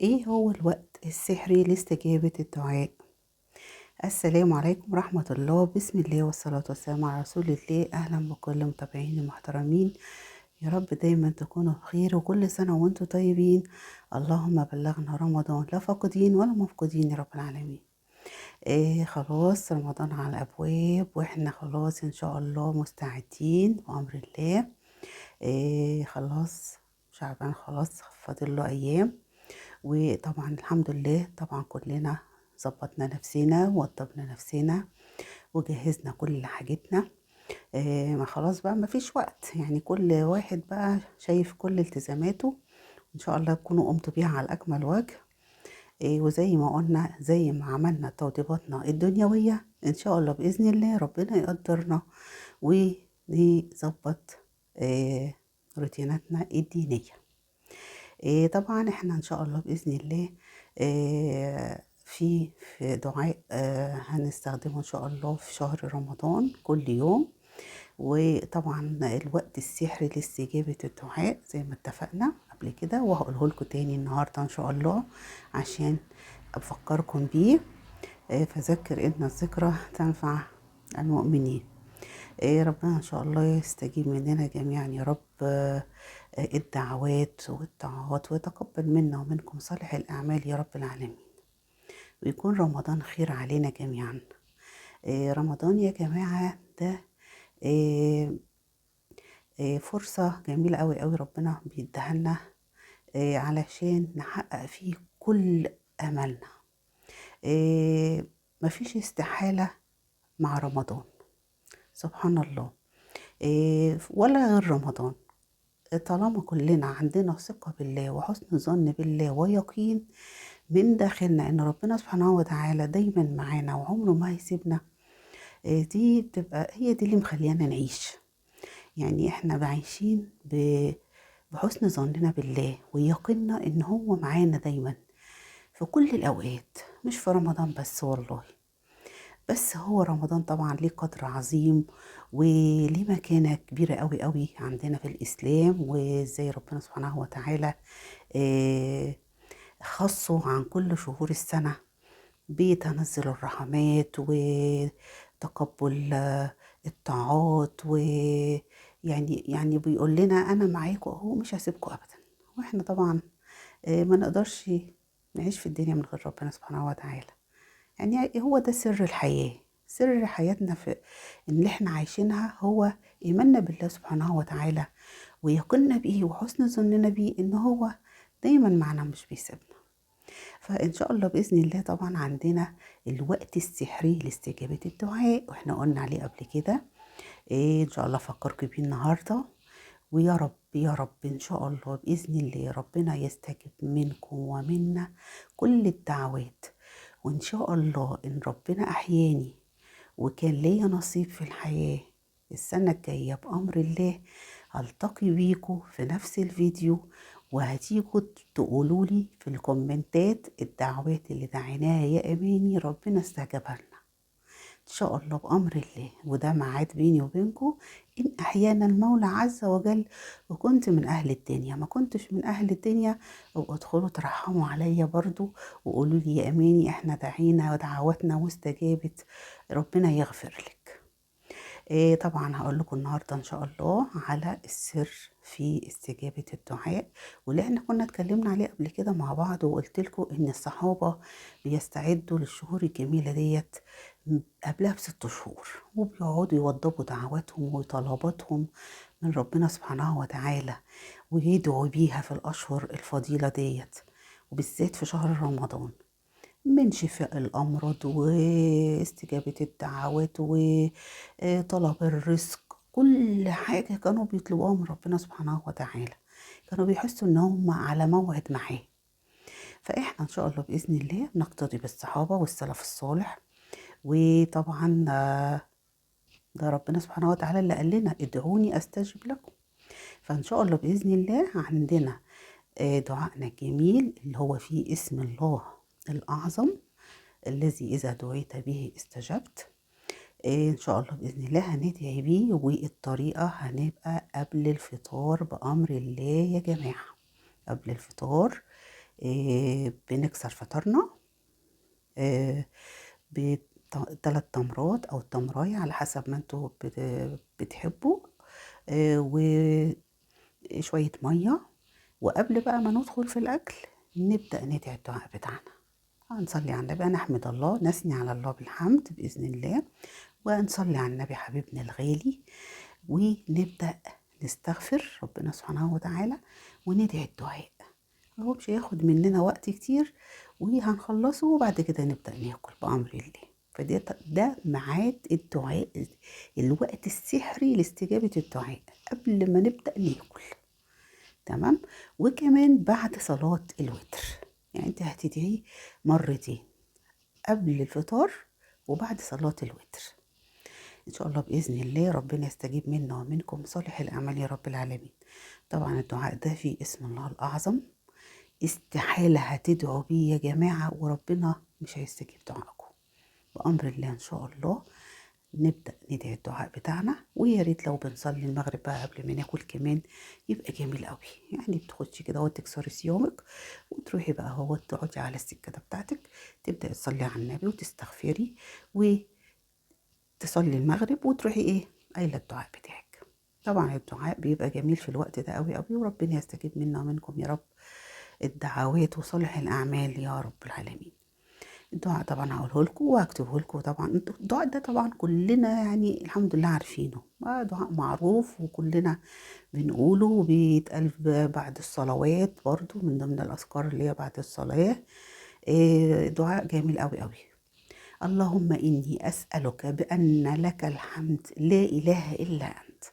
ايه هو الوقت السحري لاستجابة الدعاء؟ السلام عليكم ورحمة الله، بسم الله والصلاة والسلام على رسول الله. اهلا بكل متابعين المحترمين، يا رب دايما تكونوا بخير وكل سنة وانتم طيبين. اللهم بلغنا رمضان لا فاقدين ولا مفقودين يا رب العالمين. خلاص رمضان على الابواب واحنا خلاص ان شاء الله مستعدين بامر الله. خلاص شعبان خلاص فاضل له ايام، وطبعا الحمد لله طبعا كلنا ظبطنا نفسنا ووضبنا نفسنا وجهزنا كل حاجتنا. ما خلاص بقى ما فيش وقت، يعني كل واحد بقى شايف كل التزاماته، ان شاء الله تكونوا قمتوا بيها على اكمل وجه. وزي ما قلنا زي ما عملنا توضيباتنا الدنيوية ان شاء الله باذن الله ربنا يقدرنا ونظبط روتيناتنا الدينية. طبعا احنا ان شاء الله باذن الله في دعاء هنستخدمه ان شاء الله في شهر رمضان كل يوم. وطبعا الوقت السحري لاستجابة الدعاء زي ما اتفقنا قبل كده، وهقوله لكم تاني النهارده ان شاء الله عشان افكركم بيه. فذكر ان الذكرى تنفع المؤمنين. ربنا ان شاء الله يستجيب مننا جميعا يا رب، الدعوات والطاعات، ويتقبل منا ومنكم صالح الاعمال يا رب العالمين، ويكون رمضان خير علينا جميعا. رمضان يا جماعة ده آه، فرصة جميلة قوي قوي ربنا بيديها لنا، علشان نحقق فيه كل املنا. مفيش استحالة مع رمضان، سبحان الله. ولا غير رمضان، طالما كلنا عندنا ثقة بالله وحسن ظن بالله ويقين من داخلنا ان ربنا سبحانه وتعالى دايما معانا وعمره ما هيسيبنا، دي بتبقى هي دي اللي مخليانا نعيش. يعني احنا عايشين بحسن ظننا بالله ويقيننا ان هو معانا دايما في كل الاوقات، مش في رمضان بس والله. بس هو رمضان طبعا ليه قدر عظيم وليه مكانة كبيرة قوي قوي عندنا في الإسلام، وإزاي ربنا سبحانه وتعالى آه، خصه عن كل شهور السنة بتنزل الرحمات وتقبل الطاعات، ويعني بيقول لنا أنا معاكم أهو مش هسيبكم أبدا. وإحنا طبعا ما نقدرش نعيش في الدنيا من غير ربنا سبحانه وتعالى. يعني هو ده سر الحياة، سر حياتنا في اللي احنا عايشينها هو إيماننا بالله سبحانه وتعالى ويقيننا بيه وحسن ظننا بيه إن هو دايما معنا مش بيسيبنا. فإن شاء الله بإذن الله طبعا عندنا الوقت السحري لاستجابة الدعاء، وإحنا قلنا عليه قبل كده. إن شاء الله أفكركم بيه النهاردة، ويا رب يا رب إن شاء الله بإذن الله ربنا يستجب منكم ومنا كل الدعوات. وإن شاء الله إن ربنا أحياني وكان ليا نصيب في الحياة السنة الجاية بأمر الله، هلتقي بيكم في نفس الفيديو، وهتيجوا تقولولي في الكومنتات الدعوات اللي دعيناها يا أماني ربنا استجابها لنا إن شاء الله بأمر الله. وده ميعاد بيني وبينكم، إن أحيانا المولى عز وجل وكنت من أهل الدنيا. ما كنتش من أهل الدنيا، ادخلوا ترحموا عليا برضو وقولوا لي يا أماني إحنا دعينا ودعواتنا واستجابت، ربنا يغفر لك. طبعا هقول لكم النهارده ان شاء الله على السر في استجابة الدعاء، واللي احنا كنا اتكلمنا عليه قبل كده مع بعض، وقلت لكم ان الصحابة بيستعدوا للشهور الجميلة ديت قبلها ب6 شهور، وبيقعدوا يوضبوا دعواتهم وطلباتهم من ربنا سبحانه وتعالى، ويدعوا بيها في الأشهر الفضيلة ديت، وبالذات في شهر رمضان، من شفاء الأمراض واستجابة الدعوات وطلب الرزق. كل حاجة كانوا بيطلبوها من ربنا سبحانه وتعالى، كانوا بيحسوا ان هم على موعد معاه. فاحنا ان شاء الله بإذن الله نقتدي بالصحابة والسلف الصالح. وطبعا ده ربنا سبحانه وتعالى اللي قال لنا ادعوني استجب لكم. فان شاء الله بإذن الله عندنا دعائنا الجميل اللي هو فيه اسم الله الأعظم الذي إذا دعيت به استجبت. إن شاء الله بإذن الله هندعي بيه، والطريقة هنبقى قبل الفطار بأمر الله يا جماعة. قبل الفطار بنكسر فطرنا ب3 تمرات أو تمراية على حسب ما انتوا بتحبوا، وشوية مية. وقبل بقى ما ندخل في الأكل نبدأ ندعي الدعاء بتاعنا، هنصلي على النبي، نحمد الله، نثني على الله بالحمد بإذن الله، ونصلي على النبي حبيبنا الغالي، ونبدأ نستغفر ربنا سبحانه وتعالى وندعي الدعاء. هو مش هياخد مننا وقت كتير وهنخلصه، وبعد كده نبدأ ناكل بأمر الله. ده ميعاد الدعاء، الوقت السحري لاستجابة الدعاء قبل ما نبدأ ناكل. تمام. وكمان بعد صلاة الوتر، يعني انت هتدعي مرتين، قبل الفطار وبعد صلاة الوتر. ان شاء الله بإذن الله ربنا يستجيب منا ومنكم صالح الأعمال يا رب العالمين. طبعا الدعاء ده فيه اسم الله الأعظم، استحالة هتدعوا بيه يا جماعة وربنا مش هيستجيب دعائكم بأمر الله إن شاء الله. نبدأ ندعي الدعاء بتاعنا، ويا ريت لو بنصلي المغرب بقى قبل ما ناكل كمان يبقى جميل قوي. يعني بتخشي كده وتكسري صيامك وتروحي بقى هو تقعدي على السكة بتاعتك، تبدأ تصلي على النبي وتستغفري وتصلي المغرب وتروحي ايه قايلة الدعاء بتاعك. طبعا الدعاء بيبقى جميل في الوقت ده قوي قوي، وربنا يستجيب منا ومنكم يا رب الدعوات وصالح الأعمال يا رب العالمين. الدعاء طبعا هقوله لكم وهكتبه لكم. طبعا انتوا الدعاء ده طبعا كلنا يعني الحمد لله عارفينه، دعاء معروف وكلنا بنقوله، وبيتقال بعد الصلوات برضو من ضمن الأذكار اللي هي بعد الصلاة. دعاء جميل قوي قوي. اللهم إني أسألك بأن لك الحمد لا إله إلا أنت،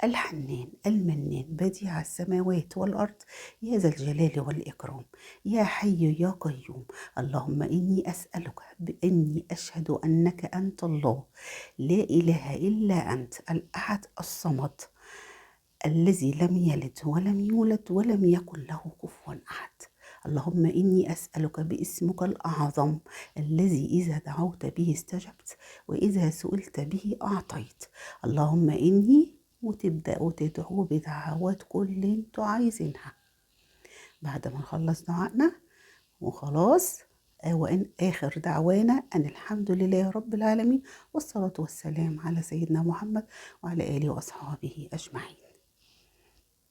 الحنان المنان بديع السماوات والأرض، يا ذا الجلال والإكرام، يا حي يا قيوم. اللهم إني أسألك بأني أشهد أنك أنت الله لا إله إلا أنت الأحد الصمد الذي لم يلد ولم يولد ولم يكن له كفوا أحد. اللهم إني أسألك باسمك الأعظم الذي إذا دعوت به استجبت وإذا سئلت به أعطيت. اللهم إني، وتبدأوا تدعوا بدعوات كل انتوا عايزينها. بعد ما نخلص دعائنا وخلاص، وإن آخر دعوانا أن الحمد لله رب العالمين، والصلاة والسلام على سيدنا محمد وعلى آله وأصحابه أجمعين.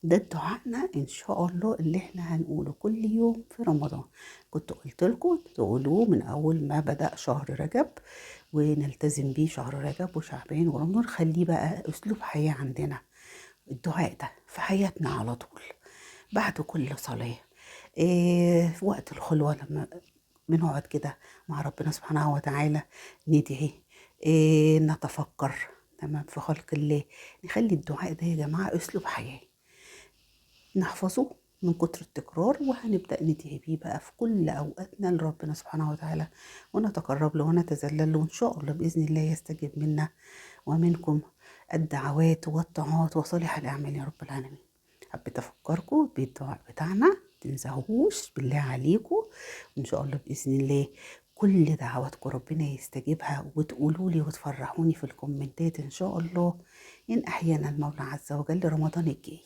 ده دعائنا ان شاء الله اللي احنا هنقوله كل يوم في رمضان. كنت قلت لكم تقولوه من اول ما بدأ شهر رجب، ونلتزم بيه شهر رجب وشعبان ورمضان، خليه بقى اسلوب حياة عندنا. الدعاء ده في حياتنا على طول بعد كل صلاة، في وقت الخلوة لما بنقعد كده مع ربنا سبحانه وتعالى ندعي، نتفكر تمام في خلق الله. نخلي الدعاء ده يا جماعة اسلوب حياة نحفظه من كتر التكرار، وهنبدأ ندعي بيه بقى في كل أوقاتنا لربنا سبحانه وتعالى، ونتقرب له ونتذلل له، وإن شاء الله بإذن الله يستجيب منا ومنكم الدعوات والطاعات وصالح الأعمال يا رب العالمين. حبيت أفكركم بالدعاء بتاعنا، متنساهوش بالله عليكم، وإن شاء الله بإذن الله كل دعواتكم ربنا يستجيبها، وتقولوا لي وتفرحوني في الكومنتات إن شاء الله إن أحيانا المولى عز وجل رمضان الجاي.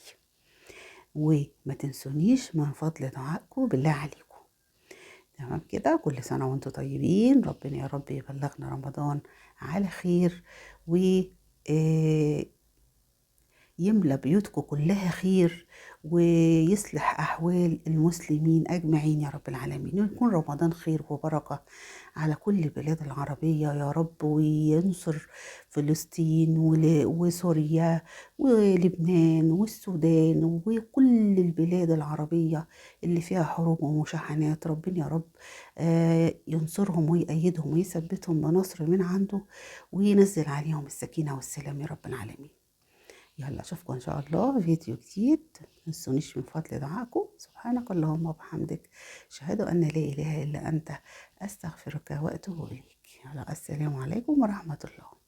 وما تنسونيش من فضل دعائكم بالله عليكم. تمام كده، كل سنة وانتم طيبين، ربنا يا رب يبلغنا رمضان على خير، و يملى بيوتكم كلها خير، ويصلح أحوال المسلمين أجمعين يا رب العالمين، ويكون رمضان خير وبركة على كل البلاد العربية يا رب، وينصر فلسطين وسوريا ولبنان والسودان وكل البلاد العربية اللي فيها حروب ومشاحنات. ربنا يا رب ينصرهم ويأيدهم ويثبتهم بنصر من عنده، وينزل عليهم السكينة والسلام يا رب العالمين. يلا اشوفكم ان شاء الله في فيديو جديد. متنسونيش من فضل دعائكم. سبحانك اللهم وبحمدك، اشهد ان لا اله الا انت، استغفرك واتوب اليك. يلا السلام عليكم ورحمة الله.